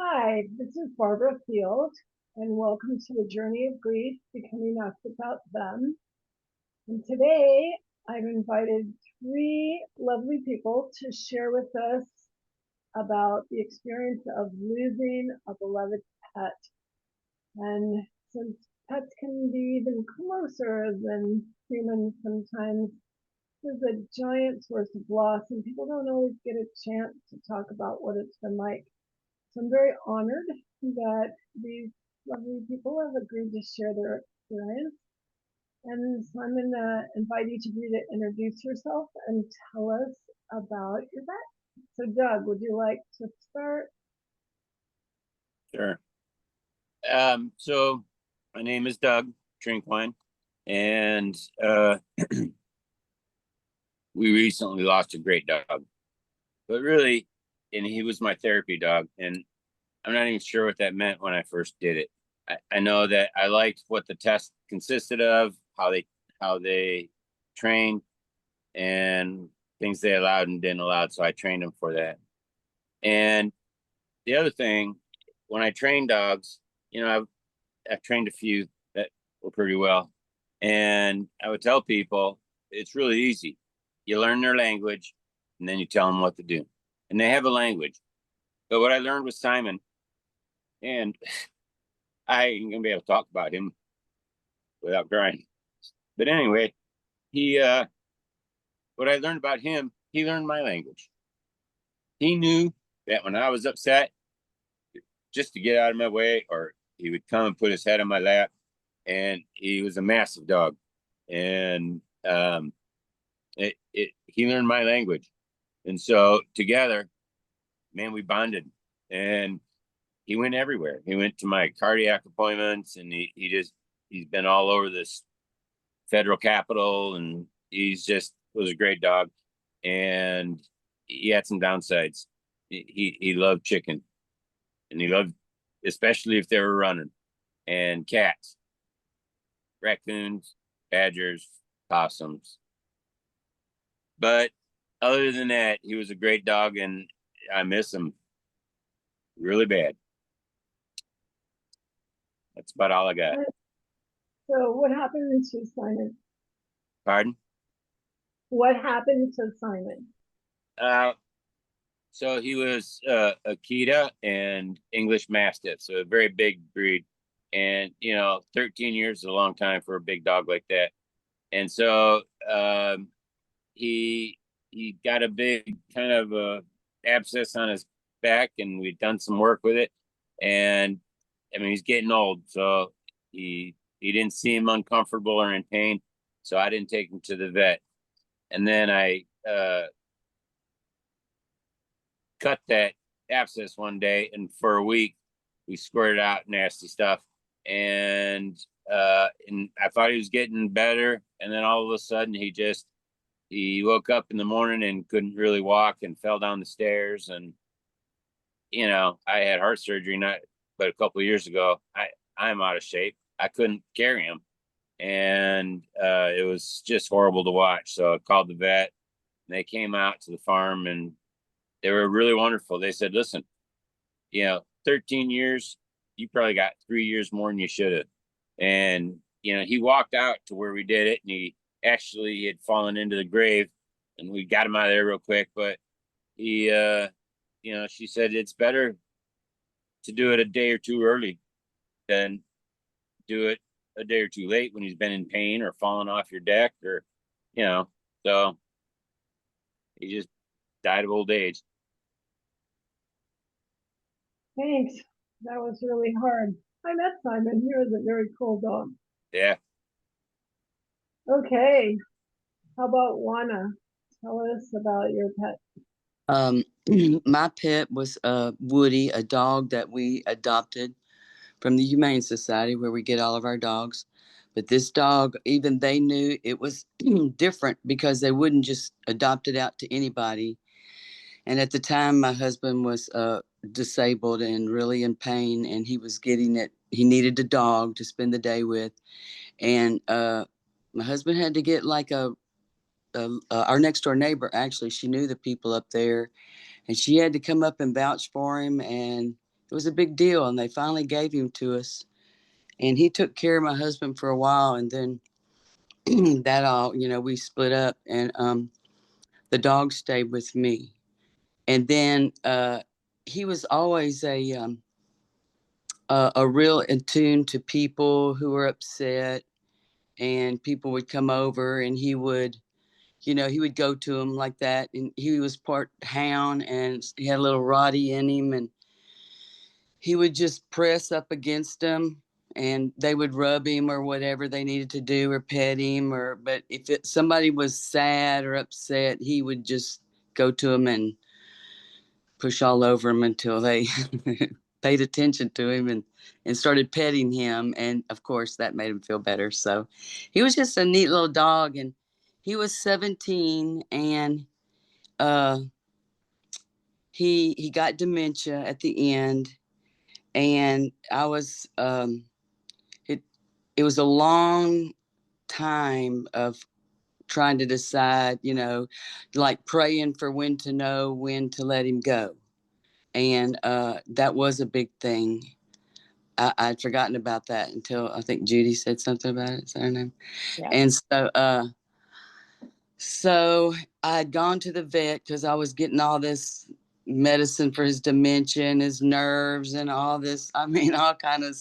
Hi, this is Barbara Field, and welcome to the journey of grief, becoming us without them. And today I've invited three lovely people to share with us about the experience of losing a beloved pet. And since pets can be even closer than humans sometimes, there's a giant source of loss, and people don't always get a chance to talk about what it's been like. So I'm very honored that these lovely people have agreed to share their experience. And so I'm going to invite each of you to introduce yourself and tell us about your pet. So Doug, would you like to start? Sure. So my name is Doug Drinkwine, and we recently lost a great dog. But really, and he was my therapy dog, and I'm not even sure what that meant when I first did it. I know that I liked what the test consisted of, how they trained, and things they allowed and didn't allow. So I trained them for that. And the other thing, when I train dogs, I've trained a few that were pretty well. And I would tell people it's really easy. You learn their language and then you tell them what to do. And they have a language. But what I learned with Simon, and I ain't going to be able to talk about him without crying. But anyway, he, what I learned about him, he learned my language. He knew that when I was upset, just to get out of my way, or he would come and put his head on my lap. And he was a massive dog, and he learned my language, and so together, man, we bonded. And he went everywhere. He went to my cardiac appointments, and he's been all over this federal capital, and he's just was a great dog. And he had some downsides. He loved chicken, and he loved, especially if they were running, and cats, raccoons, badgers, possums. But other than that, he was a great dog, and I miss him really bad. That's about all I got. So what happened to Simon? Pardon? What happened to Simon? Uh, so he was Akita and English Mastiff, so a very big breed. And 13 years is a long time for a big dog like that. And so he he got a big kind of abscess on his back, and we'd done some work with it. And I mean, he's getting old, so he didn't seem uncomfortable or in pain, so I didn't take him to the vet. And then I cut that abscess one day, and for a week we squirted out nasty stuff. And I thought he was getting better, and then all of a sudden he woke up in the morning and couldn't really walk and fell down the stairs. And I had heart surgery not but a couple of years ago. I'm out of shape. I couldn't carry him, and it was just horrible to watch. So I called the vet, and they came out to the farm, and they were really wonderful. They said, "Listen, 13 years, you probably got 3 years more than you should have." And he walked out to where we did it, and he had fallen into the grave, and we got him out of there real quick. But he, she said it's better to do it a day or two early than do it a day or two late when he's been in pain or falling off your deck, or, so he just died of old age. Thanks. That was really hard. I met Simon. He was a very cool dog. Yeah. Okay. How about Juana? Tell us about your pet. Um, my pet was Woody, a dog that we adopted from the Humane Society, where we get all of our dogs. But this dog, even they knew it was different because they wouldn't just adopt it out to anybody. And at the time, my husband was disabled and really in pain, and he was getting it. He needed a dog to spend the day with. And my husband had to get like our next door neighbor, actually, she knew the people up there, and she had to come up and vouch for him. And it was a big deal, and they finally gave him to us. And he took care of my husband for a while, and then that all, we split up, and the dog stayed with me. And then he was always a real in tune to people who were upset, and people would come over, and he would go to them like that. And he was part hound, and he had a little Roddy in him, and he would just press up against them, and they would rub him or whatever they needed to do, or pet him. But if somebody was sad or upset, he would just go to them and push all over him until they paid attention to him and started petting him. And of course that made him feel better. So he was just a neat little dog. And he was 17, and he got dementia at the end. And I was it was a long time of trying to decide, like praying for when to know when to let him go. And that was a big thing. I'd forgotten about that until I think Judy said something about it. Is that her name? Yeah. And so I had gone to the vet because I was getting all this medicine for his dementia and his nerves and all this. I mean, all kind of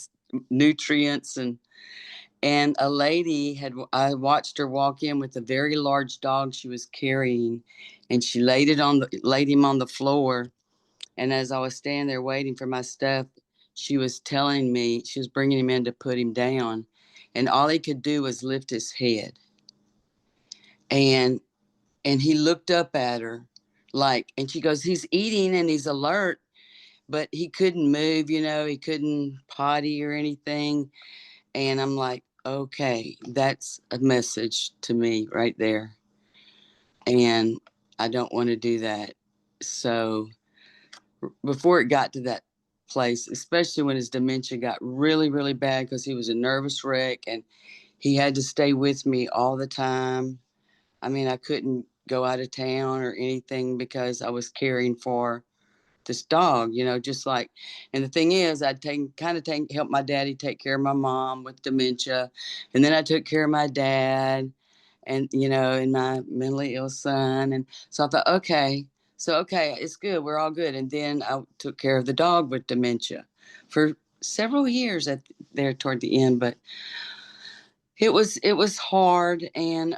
nutrients. And a lady I watched her walk in with a very large dog she was carrying, and she laid him on the floor. And as I was standing there waiting for my stuff, she was telling me, she was bringing him in to put him down, and all he could do was lift his head. And he looked up at her and she goes, he's eating and he's alert, but he couldn't move, he couldn't potty or anything. And I'm like, okay, that's a message to me right there. And I don't want to do that. So before it got to that place, especially when his dementia got really, really bad, because he was a nervous wreck and he had to stay with me all the time. I mean, I couldn't go out of town or anything because I was caring for this dog, just like. And the thing is, I'd help my daddy take care of my mom with dementia, and then I took care of my dad, and and my mentally ill son. And so I thought, okay, it's good, we're all good. And then I took care of the dog with dementia for several years there toward the end. But it was hard. And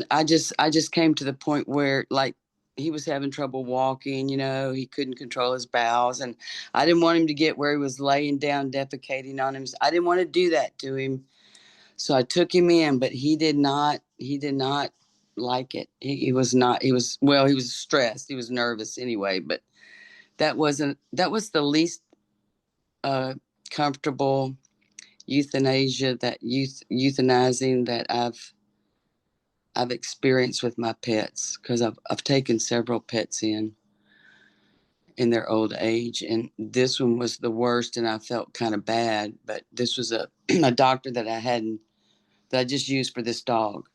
I just came to the point where, like, he was having trouble walking, he couldn't control his bowels, and I didn't want him to get where he was laying down defecating on him. I didn't want to do that to him. So I took him in, but he did not like it. He was stressed. He was nervous anyway, but that was the least comfortable euthanasia, euthanizing that I've experienced with my pets, because I've taken several pets in their old age, and this one was the worst, and I felt kind of bad. But this was a doctor that I just used for this dog,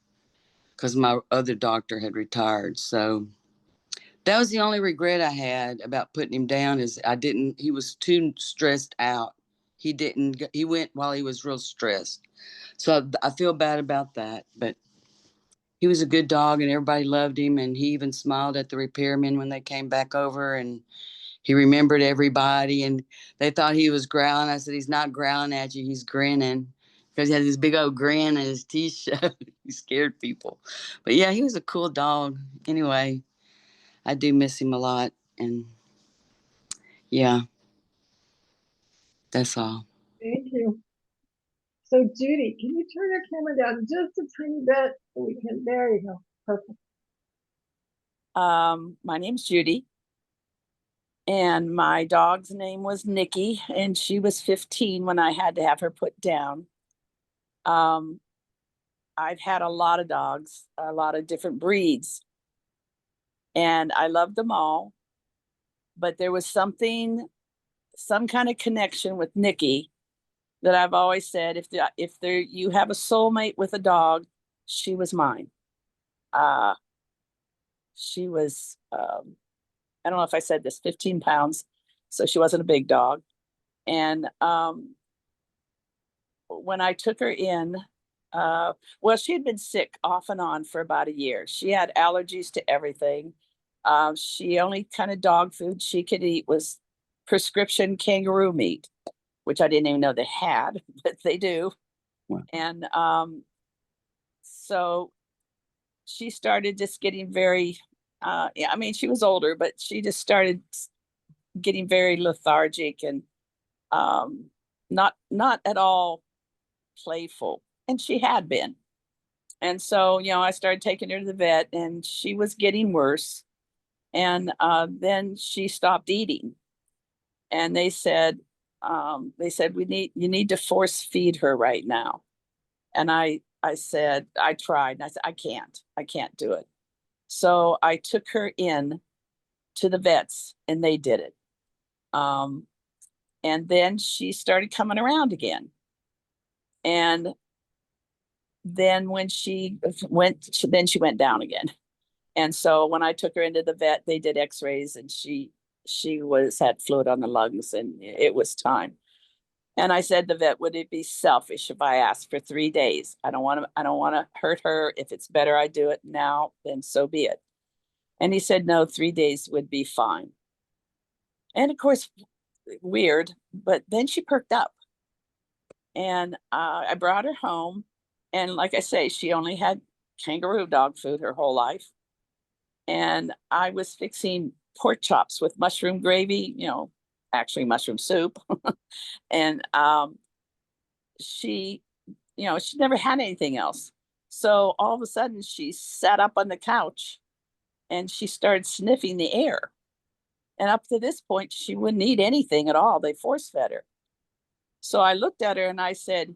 because my other doctor had retired. So that was the only regret I had about putting him down, is he was too stressed out. He went while he was real stressed. So I feel bad about that, but he was a good dog and everybody loved him. And he even smiled at the repairmen when they came back over, and he remembered everybody, and they thought he was growling. I said, he's not growling at you. He's grinning, because he had this big old grin and his teeth showed. He scared people. But yeah, he was a cool dog. Anyway, I do miss him a lot. And yeah, that's all. Thank you. So Judy, can you turn your camera down just a tiny bit so we can, there you go. Perfect. My name's Judy, and my dog's name was Nikki, and she was 15 when I had to have her put down. I've had a lot of dogs, a lot of different breeds, and I loved them all. But there was some kind of connection with Nikki that I've always said, if you have a soulmate with a dog, she was mine. She was, I don't know if I said this, 15 pounds. so she wasn't a big dog. And when I took her in, well, she had been sick off and on for about a year. She had allergies to everything. She only kind of dog food she could eat was prescription kangaroo meat, which I didn't even know they had, but they do. Wow. And so she started just getting very, yeah, I mean, she was older, but she just started getting very lethargic and not at all playful. And she had been. And so, I started taking her to the vet, and she was getting worse. And then she stopped eating. And they said, you need to force feed her right now. And I said, I tried, and I said, I can't do it. So I took her in to the vets, and they did it. And then she started coming around again. And then when she went down again. And so when I took her into the vet, they did x-rays, and she had fluid on the lungs, and it was time. And I said to the vet, would it be selfish if I asked for 3 days? I don't want to hurt her. If it's better I do it now, then so be it. And he said, no, 3 days would be fine. And of course, weird, but then she perked up. And I brought her home. And like I say, she only had kangaroo dog food her whole life. And I was fixing pork chops with mushroom gravy, actually mushroom soup. And she never had anything else. So all of a sudden she sat up on the couch and she started sniffing the air. And up to this point, she wouldn't eat anything at all. They force fed her. So I looked at her and I said,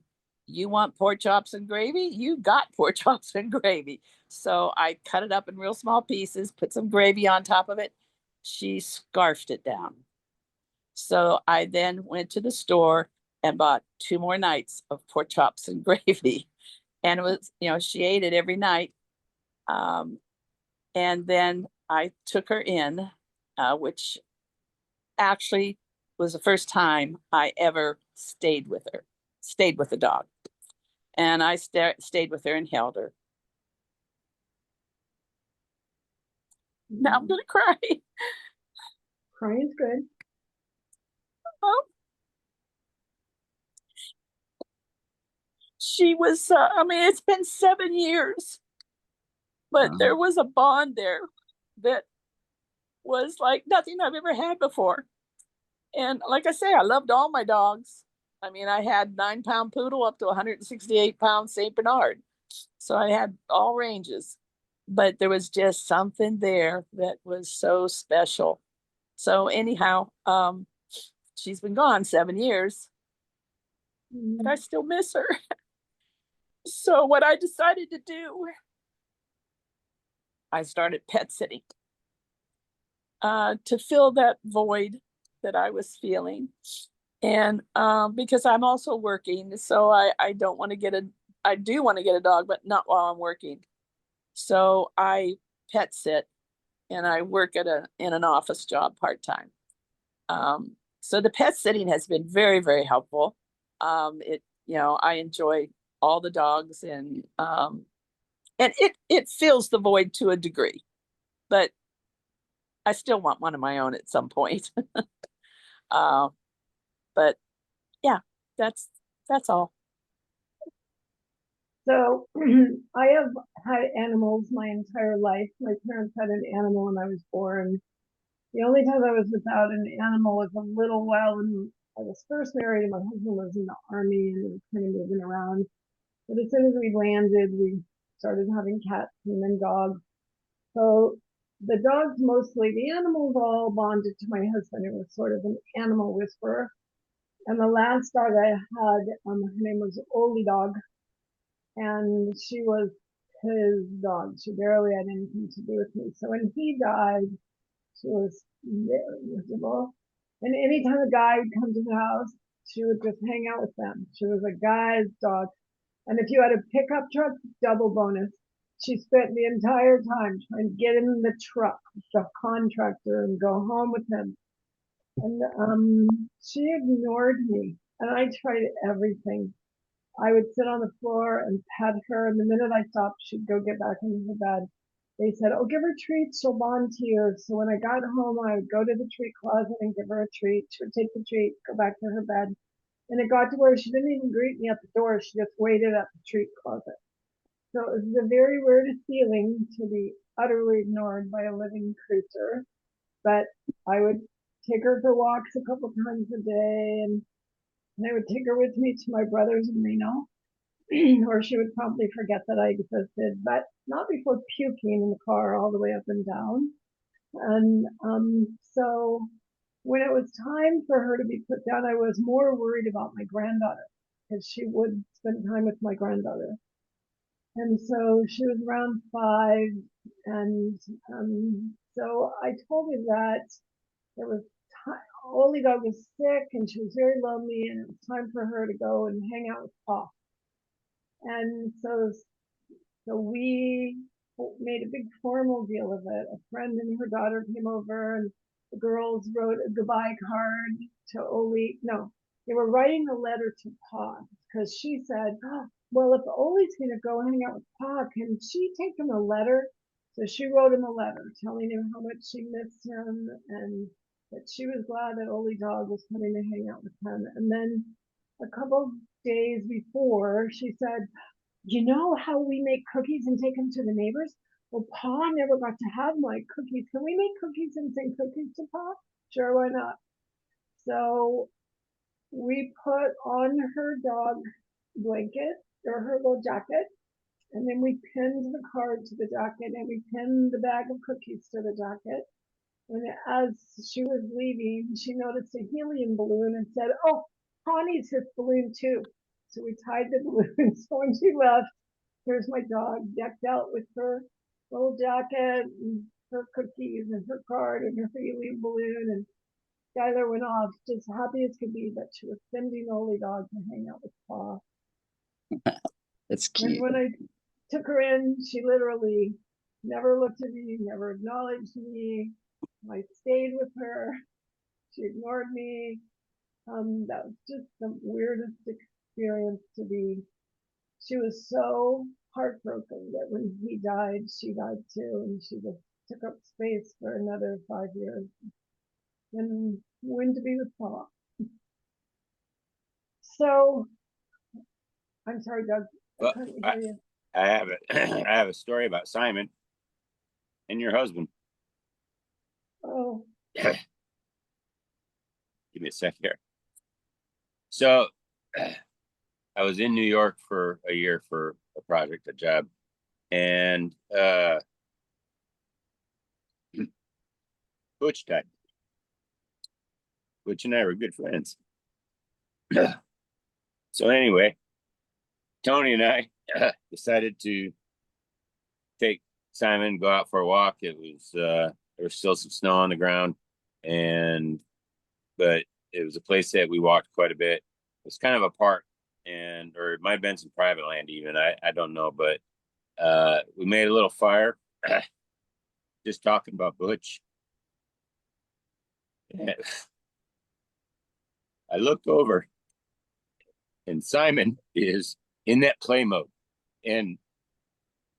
you want pork chops and gravy? You got pork chops and gravy. So I cut it up in real small pieces, put some gravy on top of it. She scarfed it down. So I then went to the store and bought 2 more nights of pork chops and gravy. And it was, she ate it every night. And then I took her in, which actually was the first time I ever stayed with the dog. And I stayed with her and held her. Now I'm going to cry. Crying's good. Oh. She was, it's been 7 years, but Wow. there was a bond there that was like nothing I've ever had before. And like I say, I loved all my dogs. I had 9-pound poodle up to 168-pound Saint Bernard. So I had all ranges, but there was just something there that was so special. So anyhow, she's been gone 7 years, but I still miss her. So what I decided to do, I started pet sitting to fill that void that I was feeling. And because I'm also working, so I do want to get a dog, but not while I'm working. So I pet sit, and I work in an office job part-time. So the pet sitting has been very, very helpful. I enjoy all the dogs, and it fills the void to a degree, but I still want one of my own at some point. But yeah, that's all. So I have had animals my entire life. My parents had an animal when I was born. The only time I was without an animal was a little while when I was first married and my husband was in the army and we were kind of moving around. But as soon as we landed, we started having cats and then dogs. So the dogs mostly, the animals all bonded to my husband. It was sort of an animal whisperer. And the last dog I had, her name was Oldie Dog, and she was his dog. She barely had anything to do with me. So when he died, she was very miserable. And anytime a guy would come to the house, she would just hang out with them. She was a guy's dog. And if you had a pickup truck, double bonus. She spent the entire time trying to get in the truck with the contractor and go home with him. And she ignored me, and I tried everything. I would sit on the floor and pet her, and the minute I stopped, she'd go get back into the bed. They said, "Oh, give her treats, she'll bond to you." So when I got home, I would go to the treat closet and give her a treat. She would take the treat, go back to her bed. And it got to where she didn't even greet me at the door. She just waited at the treat closet. So it was the very weirdest feeling to be utterly ignored by a living creature. But I would take her for walks a couple times a day, and I would take her with me to my brother's in Reno, or she would promptly forget that I existed, but not before puking in the car all the way up and down. And so when it was time for her to be put down, I was more worried about my granddaughter because she would spend time with my granddaughter. And so she was around 5. And so I told her that there was time. Oldie dog was sick and she was very lonely, and it was time for her to go and hang out with Pa. And so we made a big formal deal of it. A friend and her daughter came over, and the girls wrote a goodbye card to Oli. No, they were writing a letter to Pa because she said, "Oh, well, if Oli's going to go hang out with Pa, can she take him a letter?" So she wrote him a letter telling him how much she missed him and that she was glad that Oli Dog was coming to hang out with him. And then a couple days before, she said, "You know how we make cookies and take them to the neighbors? Well, Pa never got to have my cookies. Can we make cookies and send cookies to Pa?" Sure, why not? So we put on her dog blanket or her little jacket, and then we pinned the card to the jacket, and we pinned the bag of cookies to the jacket. And as she was leaving, she noticed a helium balloon and said, "Oh, Pa needs his balloon too." So we tied the balloon. So when she left, here's my dog decked out with her little jacket and her cookies and her card and her helium balloon. And Skylar went off just happy as could be that she was sending Oli Dog to hang out with Pa. That's And cute. when I took her in, she literally never looked at me, never acknowledged me. I stayed with her. She ignored me. That was just the weirdest experience to be. She was so heartbroken that when he died, she died too, and she just took up space for another 5 years and went to be with Pa. So I'm sorry, Doug, I Well, couldn't I, hear you. I have it. I have a story about Simon and your husband. Oh, Give me a sec here. So I was in New York for a year for a project, a job, and Butch died. Butch and I were good friends. So anyway, Tony and I decided to take Simon, go out for a walk. It was there was still some snow on the ground, and but it was a place that we walked quite a bit. It was kind of a park, and or it might have been some private land even. I don't know, but we made a little fire, just talking about Butch. And I looked over, and Simon is in that play mode, and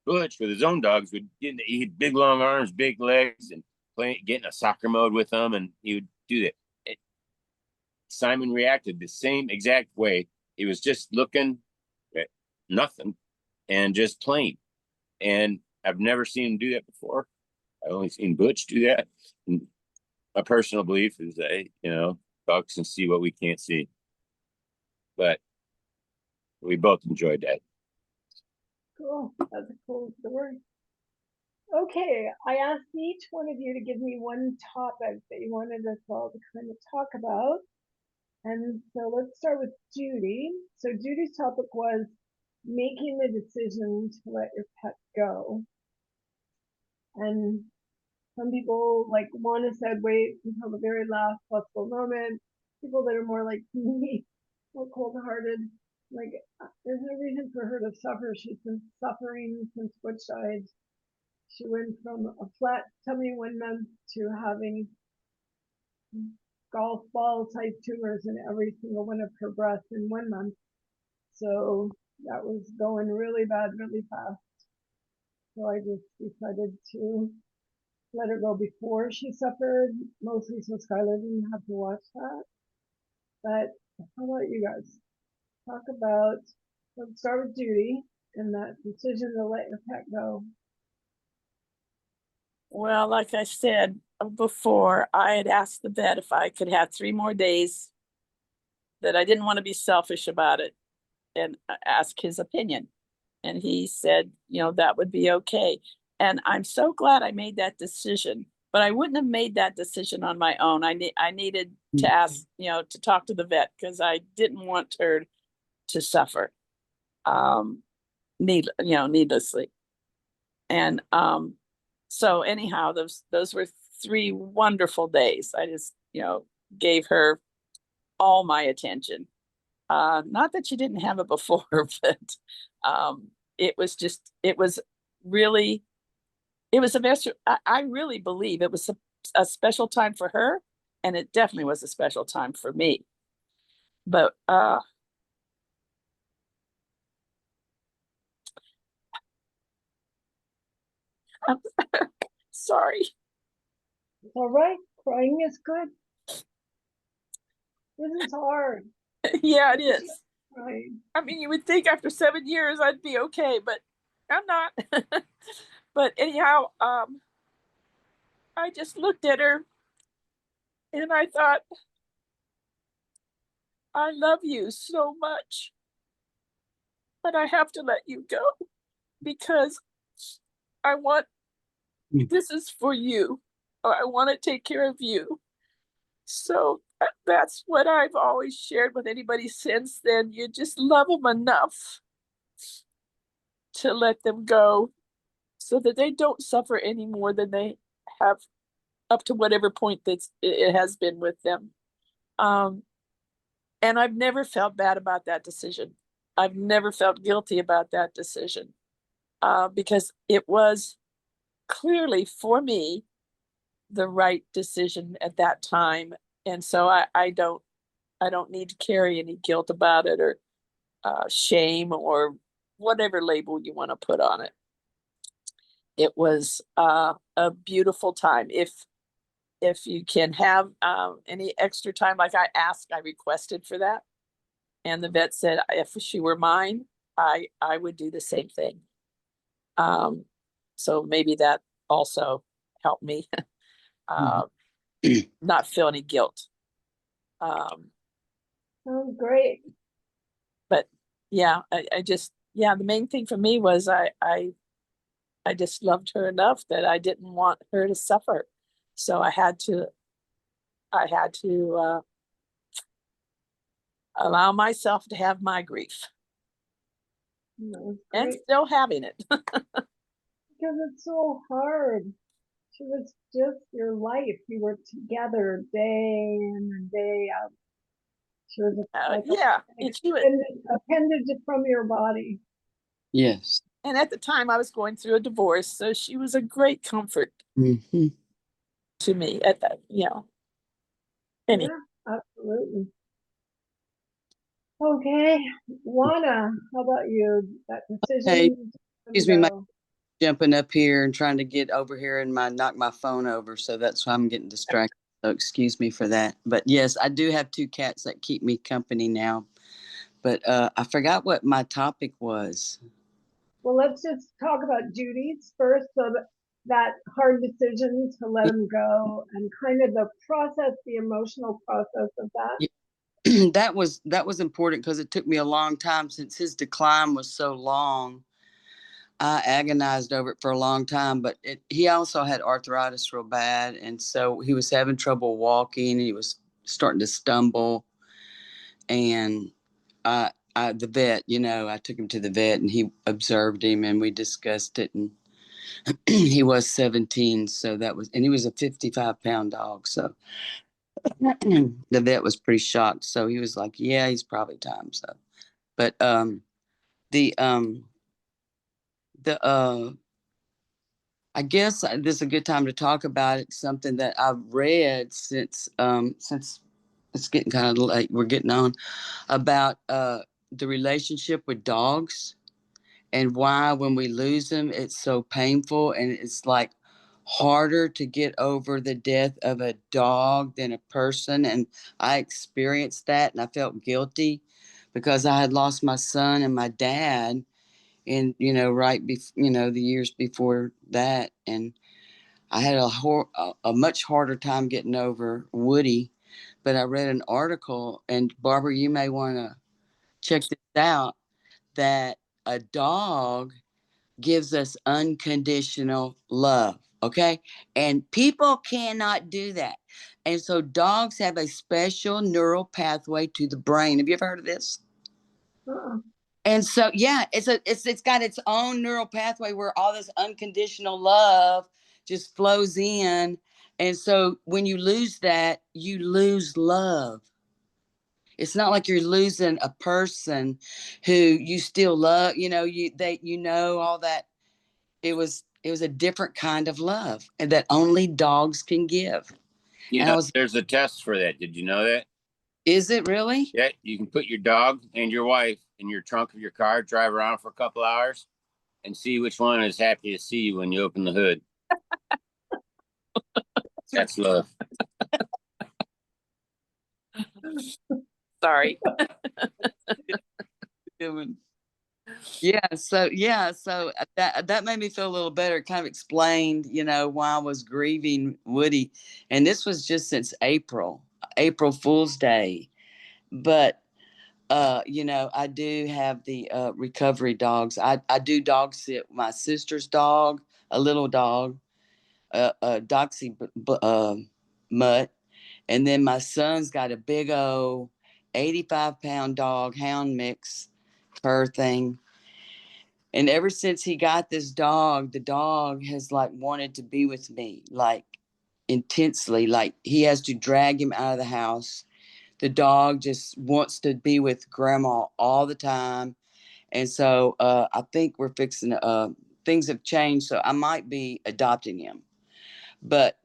Butch with his own dogs would he had big long arms, big legs, and get in a soccer mode with them, and he would do that. Simon reacted the same exact way. He was just looking at nothing and just playing. And I've never seen him do that before. I've only seen Butch do that. And my personal belief is that, dogs can see what we can't see. But we both enjoyed that. cool. That's a cool story. Okay, I asked each one of you to give me one topic that you wanted us all to kind of talk about. And so let's start with Judy. So Judy's topic was making the decision to let your pet go. And some people, like Juana said, wait until the very last possible moment. People that are more like me, more cold-hearted, like there's no reason for her to suffer. She's been suffering since Butch died. She went from a flat tummy 1 month to having golf ball type tumors in every single one of her breasts in 1 month. So that was going really bad, really fast. So I just decided to let her go before she suffered, mostly so Skylar didn't have to watch that. But how about you guys? Talk about, let's start with Judy and that decision to let your pet go. Well, like I said before, I had asked the vet if I could have 3 more days, that I didn't want to be selfish about it, and ask his opinion. And he said, that would be okay. And I'm so glad I made that decision, but I wouldn't have made that decision on my own. I needed to ask, to talk to the vet, because I didn't want her to suffer, needlessly. And so anyhow, those were 3 wonderful days. I just, gave her all my attention. Not that she didn't have it before, but it was really, it was a special, I really believe it was a special time for her, and it definitely was a special time for me. But I'm sorry. It's all right. Crying is good. This is hard. Yeah, it is. Right. I mean, you would think after 7 years I'd be okay, but I'm not. But anyhow, I just looked at her and I thought, I love you so much, but I have to let you go, because I want, this is for you, or I want to take care of you. So that's what I've always shared with anybody since then. You just love them enough to let them go, so that they don't suffer any more than they have up to whatever point that it has been with them. And I've never felt bad about that decision. I've never felt guilty about that decision, because it was clearly, for me, the right decision at that time. And so I don't need to carry any guilt about it, or shame, or whatever label you want to put on it. It was a beautiful time. If you can have any extra time, like I requested for that, and the vet said if she were mine, I would do the same thing. So maybe that also helped me not feel any guilt. Sounds great. But yeah, I just, the main thing for me was I just loved her enough that I didn't want her to suffer. So I had to allow myself to have my grief, and still having it. Because it's so hard. She was just your life. You were together day in and day out. She was like appendage from your body. Yes. And at the time, I was going through a divorce, so she was a great comfort to me at that, Anyway. Yeah, absolutely. Okay, Juana, how about you? That decision. Hey, excuse me, jumping up here and trying to get over here and knock my phone over, so that's why I'm getting distracted. So excuse me for that. But yes, I do have 2 cats that keep me company now. But I forgot what my topic was. Well, let's just talk about Judy's first. So that hard decision to let him go, and kind of the process, the emotional process of that. That was important, because it took me a long time, since his decline was so long. I agonized over it for a long time, but he also had arthritis real bad, and so he was having trouble walking. He was starting to stumble, and the vet, I took him to the vet, and he observed him, and we discussed it, and he was 17, so and he was a 55-pound dog, so the vet was pretty shocked. So he was like, "Yeah, he's probably time." So, but I guess this is a good time to talk about it. Something that I've read since it's getting kind of late. We're getting on about the relationship with dogs and why when we lose them, it's so painful and it's like harder to get over the death of a dog than a person. And I experienced that and I felt guilty because I had lost my son and my dad in, right before, the years before that. And I had a much harder time getting over Woody, but I read an article, and Barbara, you may want to check this out, that a dog gives us unconditional love. Okay. And people cannot do that. And so dogs have a special neural pathway to the brain. Have you ever heard of this? Uh-uh. And so, yeah, it's got its own neural pathway where all this unconditional love just flows in. And so when you lose that, you lose love. It's not like you're losing a person who you still love, all that. It was a different kind of love and that only dogs can give. You And I know, was, there's a test for that. Did you know that? is it really? Yeah, you can put your dog and your wife in your trunk of your car, drive around for a couple hours, and see which one is happy to see you when you open the hood. That's love. Sorry. So that made me feel a little better. It kind of explained, why I was grieving Woody. And this was just since April Fool's Day. But I do have the recovery dogs. I do dog sit my sister's dog, a little dog, a doxy mutt. And then my son's got a big old 85-pound dog, hound mix, fur thing. And ever since he got this dog, the dog has like wanted to be with me, like intensely. Like he has to drag him out of the house. The dog just wants to be with grandma all the time. And so I think we're fixing, things have changed. So I might be adopting him. But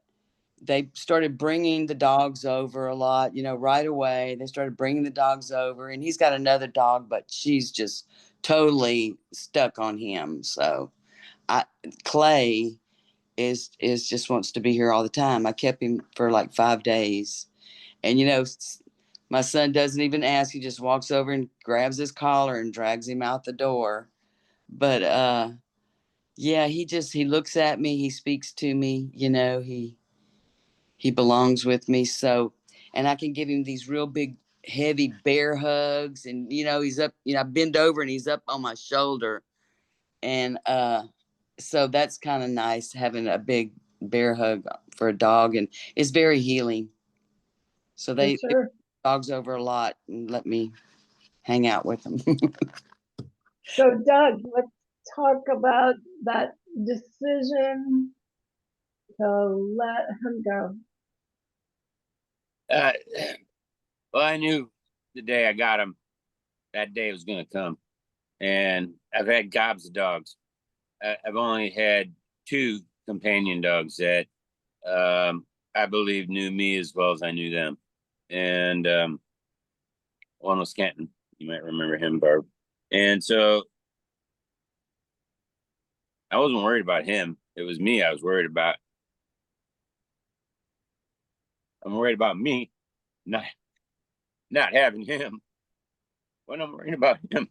they started bringing the dogs over a lot, right away. They started bringing the dogs over, and he's got another dog, but she's just totally stuck on him. So Clay is just wants to be here all the time. I kept him for like 5 days, and my son doesn't even ask. He just walks over and grabs his collar and drags him out the door. But yeah, he looks at me, he speaks to me, he belongs with me. So, and I can give him these real big, heavy bear hugs. And, he's up, I bend over and he's up on my shoulder. And so that's kind of nice having a big bear hug for a dog. And it's very healing. So they Sure. dogs over a lot and let me hang out with them. So, Doug, let's talk about that decision to let him go. Uh, well, I knew the day I got him, that day was going to come. And I've had gobs of dogs. I've only had 2 companion dogs that I believe knew me as well as I knew them. And one was Kenton. You might remember him, Barb. And so I wasn't worried about him. It was me I was worried about. I'm worried about me not having him when I'm worried about him.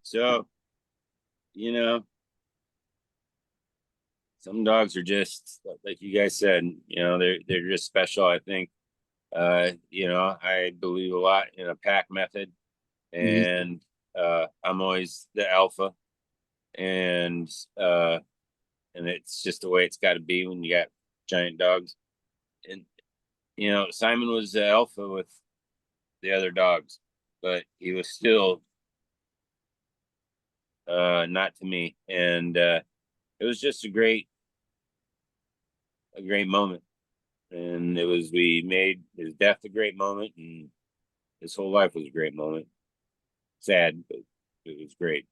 So, some dogs are just like you guys said, they're just special. I think, I believe a lot in a pack method, and I'm always the alpha, and it's just the way it's got to be when you got giant dogs. And Simon was the alpha with the other dogs, but he was still not to me. And it was just a great moment. And we made his death a great moment, and his whole life was a great moment. Sad, but it was great.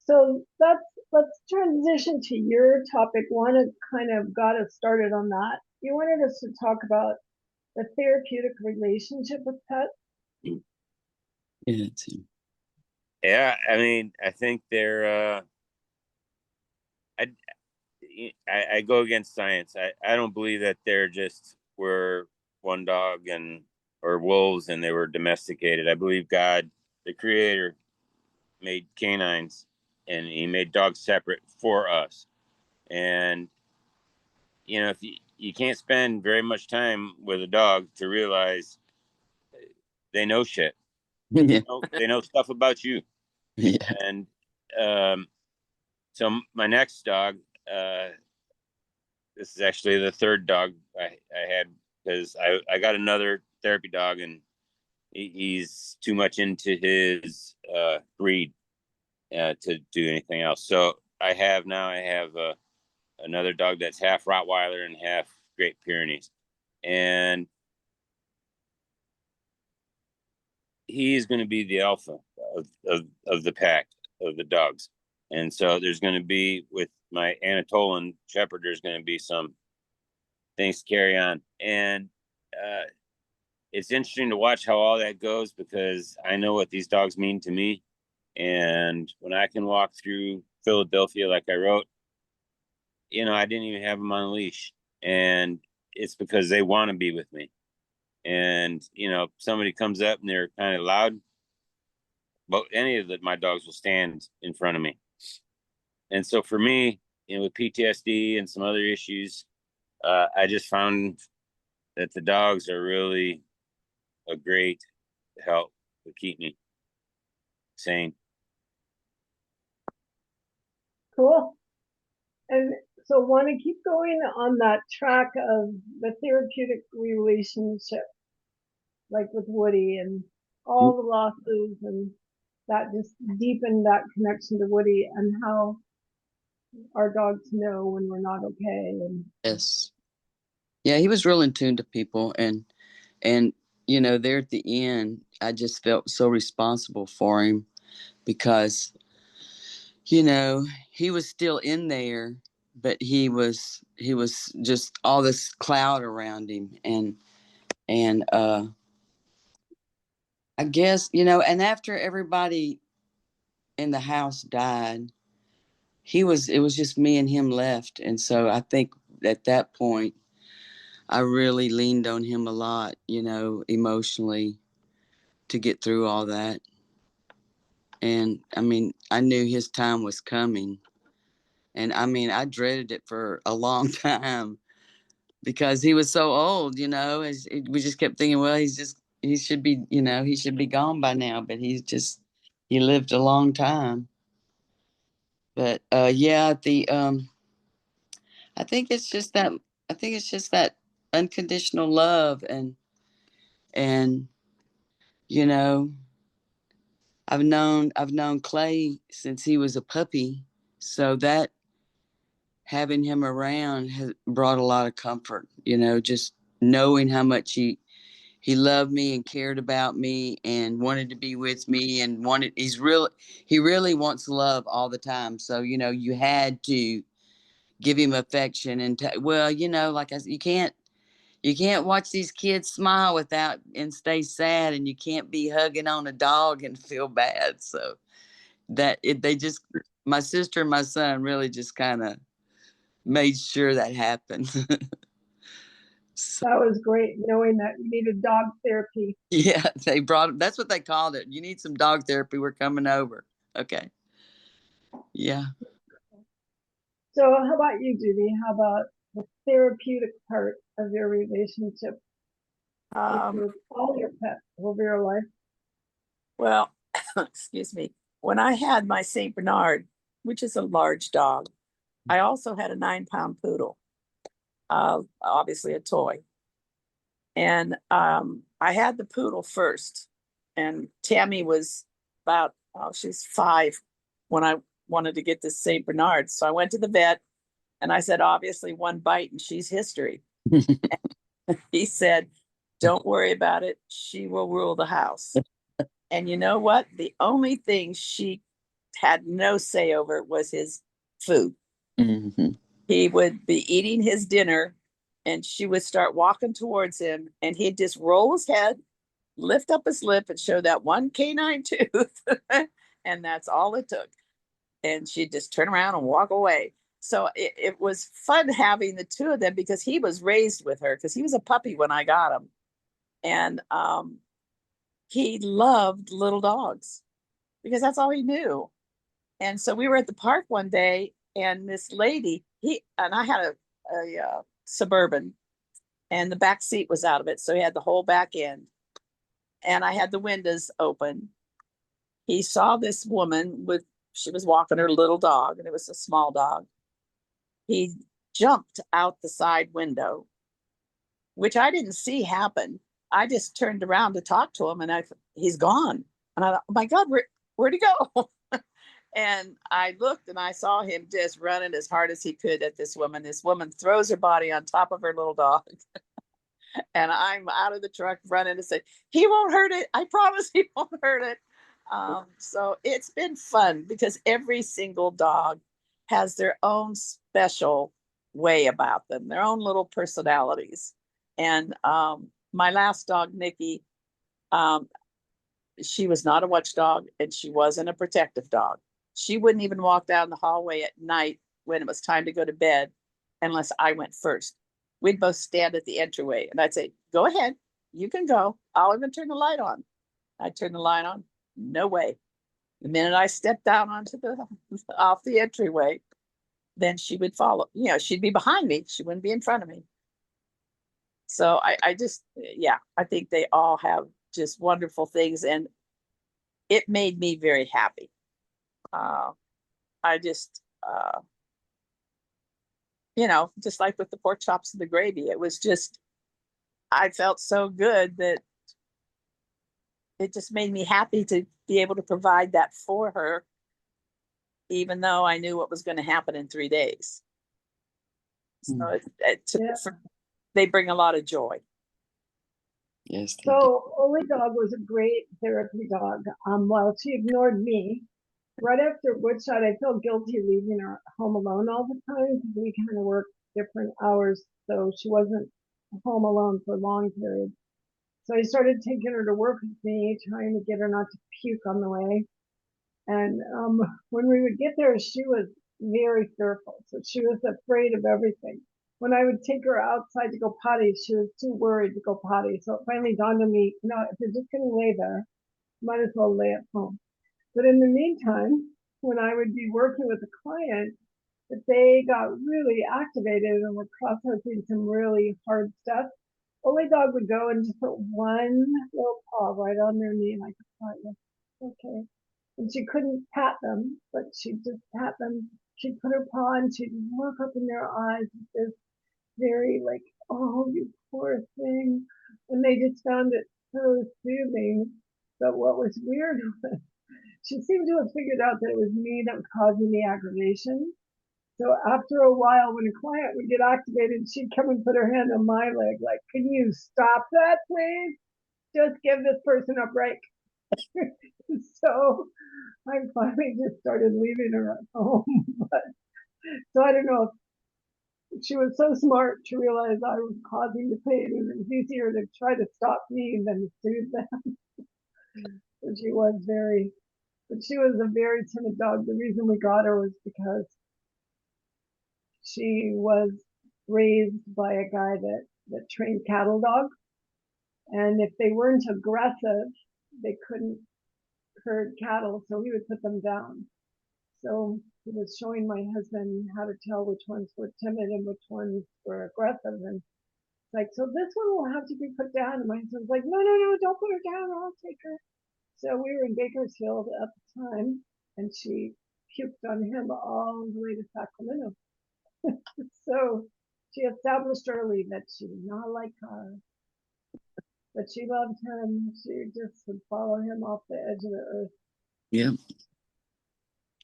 So let's transition to your topic. Juana kind of got us started on that. You wanted us to talk about the therapeutic relationship with pets. Yeah, too. Yeah, I mean, I think they're I go against science. I don't believe that they're just were one dog and or wolves and they were domesticated. I believe God, the creator, made canines and he made dogs separate for us. And if you can't spend very much time with a dog to realize they know shit. Yeah, They know stuff about you. yeah. And um, so my next dog, this is actually the third dog I had because I got another therapy dog and he's too much into his breed to do anything else. So I have another dog that's half Rottweiler and half Great Pyrenees, and he's going to be the alpha of the pack of the dogs. And so there's going to be with my Anatolian Shepherd, there's going to be some things to carry on. And it's interesting to watch how all that goes because I know what these dogs mean to me. And when I can walk through Philadelphia, like I wrote, I didn't even have them on a leash. And it's because they want to be with me. And, somebody comes up and they're kind of loud, but any of my dogs will stand in front of me. And so for me, with PTSD and some other issues, I just found that the dogs are really a great help to keep me sane. Cool. And so want to keep going on that track of the therapeutic relationship, like with Woody and all the losses, and that just deepened that connection to Woody and how our dogs know when we're not okay. And Yes. Yeah, he was real in tune to people, and there at the end, I just felt so responsible for him because he was still in there, but he was just all this cloud around him, and I guess and after everybody in the house died, it was just me and him left, and so I think at that point I really leaned on him a lot, emotionally to get through all that. And I mean, I knew his time was coming. And I mean, I dreaded it for a long time because he was so old, we just kept thinking, well, he should be, he should be gone by now, but he lived a long time. But yeah, I think it's just that, I think it's just that unconditional love and, you know, I've known Clay since he was a puppy, so that having him around has brought a lot of comfort. Just knowing how much he loved me and cared about me and wanted to be with me and he really wants love all the time. So you had to give him affection and like I said, you can't watch these kids smile without and stay sad, and you can't be hugging on a dog and feel bad. So my sister and my son really just kind of made sure that happened. So, that was great knowing that you needed dog therapy. yeah, that's what they called it. You need some dog therapy. We're coming over. Okay. Yeah. So how about you, Judy? How about the therapeutic part of your relationship with all your pets over your life? Well, excuse me. When I had my Saint Bernard, which is a large dog, I also had a 9-pound poodle, obviously a toy. And I had the poodle first, and Tammy was she's 5 when I wanted to get this Saint Bernard. So I went to the vet, and I said, obviously, one bite and she's history. He said, don't worry about it. She will rule the house. And you know what? The only thing she had no say over was his food. Mhm. He would be eating his dinner and she would start walking towards him and he'd just roll his head, lift up his lip and show that one canine tooth. And that's all it took. And she'd just turn around and walk away. So it was fun having the two of them because he was raised with her because he was a puppy when I got him. And he loved little dogs because that's all he knew. And so we were at the park one day and this lady, I had a Suburban and the back seat was out of it. So he had the whole back end and I had the windows open. He saw this woman she was walking her little dog and it was a small dog. He jumped out the side window, which I didn't see happen. I just turned around to talk to him and he's gone. And I thought, oh my God, where'd he go? And I looked and I saw him just running as hard as he could at this woman. This woman throws her body on top of her little dog. And I'm out of the truck running to say, he won't hurt it. I promise he won't hurt it. So it's been fun because every single dog has their own special way about them, their own little personalities. And my last dog, Nikki, she was not a watchdog and she wasn't a protective dog. She wouldn't even walk down the hallway at night when it was time to go to bed unless I went first. We'd both stand at the entryway and I'd say, go ahead, you can go. I'll even turn the light on. I'd turn the light on. No way. The minute I stepped down off the entryway, then she would follow. You know, she'd be behind me. She wouldn't be in front of me. So I just, I think they all have just wonderful things and it made me very happy. I just, just like with the pork chops and the gravy, it was just, I felt so good that it just made me happy to be able to provide that for her, even though I knew what was going to happen in 3 days. So they bring a lot of joy. Yes. So Oli Dog was a great therapy dog. While she ignored me, right after Woodside, I felt guilty leaving her home alone all the time because we kind of worked different hours, so she wasn't home alone for long periods. So I started taking her to work with me, trying to get her not to puke on the way. And when we would get there, she was very fearful. So she was afraid of everything. When I would take her outside to go potty, she was too worried to go potty. So it finally dawned on me, if you're just going to lay there, might as well lay at home. But in the meantime, when I would be working with a client, if they got really activated and were processing some really hard stuff, Oli Dog would go and just put one little paw right on their knee, and I could thought, yes, okay. And she couldn't pat them, but she'd just pat them. She'd put her paw and she'd look up in their eyes with this very like, oh, you poor thing. And they just found it so soothing. But what was weird was she seemed to have figured out that it was me that was causing the aggravation. So after a while, when a client would get activated, she'd come and put her hand on my leg, like, can you stop that, please? Just give this person a break. So I finally just started leaving her at home. So I don't know if she was so smart to realize I was causing the pain, and it was easier to try to stop me than to soothe them. So she was a very timid dog. The reason we got her was because she was raised by a guy that trained cattle dogs. And if they weren't aggressive, they couldn't herd cattle, so he would put them down. So he was showing my husband how to tell which ones were timid and which ones were aggressive. And it's like, so this one will have to be put down. And my husband's like, no, don't put her down. I'll take her. So we were in Bakersfield at the time, and she puked on him all the way to Sacramento. So she established early that she did not like cars, but she loved him. She just would follow him off the edge of the earth. Yeah.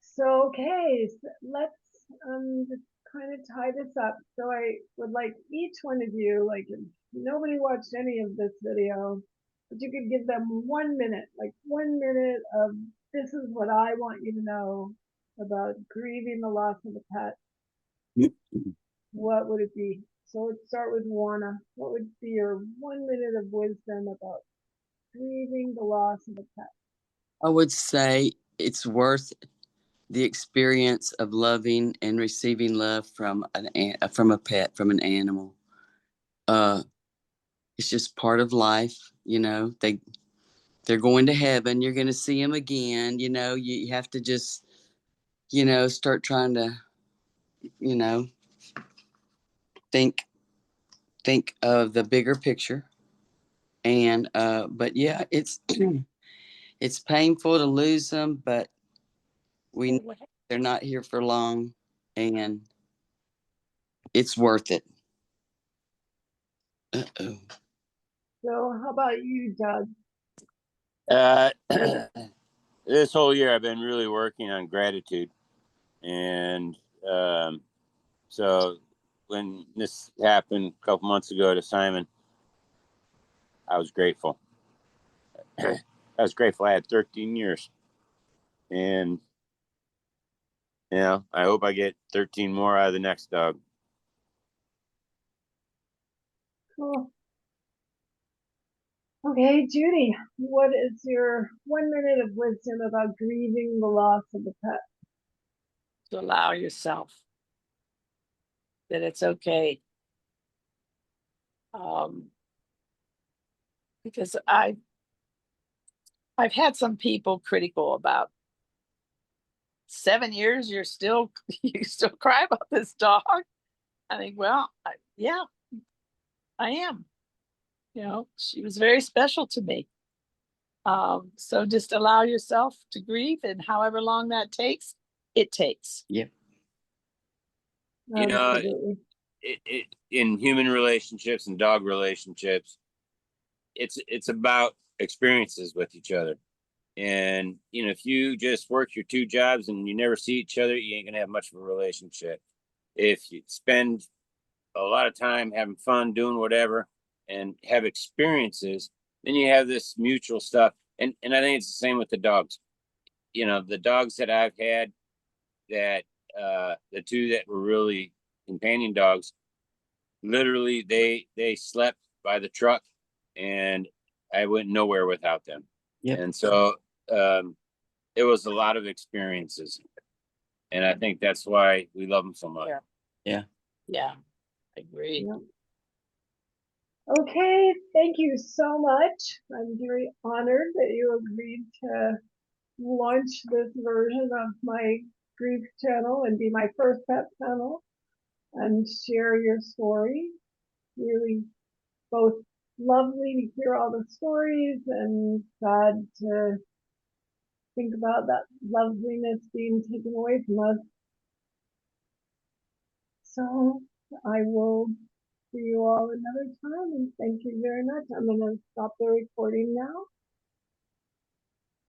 So, okay, so let's just kind of tie this up. So I would like each one of you, like if nobody watched any of this video, but you could give them 1 minute, like 1 minute of this is what I want you to know about grieving the loss of a pet, what would it be? So let's start with Juana. What would be your 1 minute of wisdom about grieving the loss of a pet? I would say it's worth the experience of loving and receiving love from from a pet, from an animal. It's just part of life, you know. They're going to heaven. You're going to see them again. You know, you have to just, you know, start trying to, you know, think of the bigger picture. And but yeah, it's it's painful to lose them, but we know they're not here for long, and it's worth it. Uh-oh. So how about you, Doug? This whole year I've been really working on gratitude, and so when this happened a couple months ago to Simon, I was grateful. I was grateful I had 13 years, and you know, I hope I get 13 more out of the next dog. Cool. Okay, Judy, what is your 1 minute of wisdom about grieving the loss of a pet? To allow yourself that it's okay. Because I've had some people critical about 7 years. You still cry about this dog. I think, well, yeah, I am. You know, she was very special to me. So just allow yourself to grieve, and however long that takes, it takes. Yep. You know, Absolutely. it in human relationships and dog relationships, it's about experiences with each other. And you know, if you just work your two jobs and you never see each other, you ain't gonna have much of a relationship. If you spend a lot of time having fun doing whatever and have experiences, then you have this mutual stuff. And I think it's the same with the dogs. You know, the dogs that I've had, that the two that were really companion dogs, literally they slept by the truck, and I went nowhere without them. Yep. And so it was a lot of experiences, and I think that's why we love them so much. Yeah, I agree. Yeah. Okay, thank you so much. I'm very honored that you agreed to launch this version of my grief channel and be my first pet channel and share your story. Really both lovely to hear all the stories and sad to think about that loveliness being taken away from us. So I will see you all another time, and thank you very much. I'm going to stop the recording now.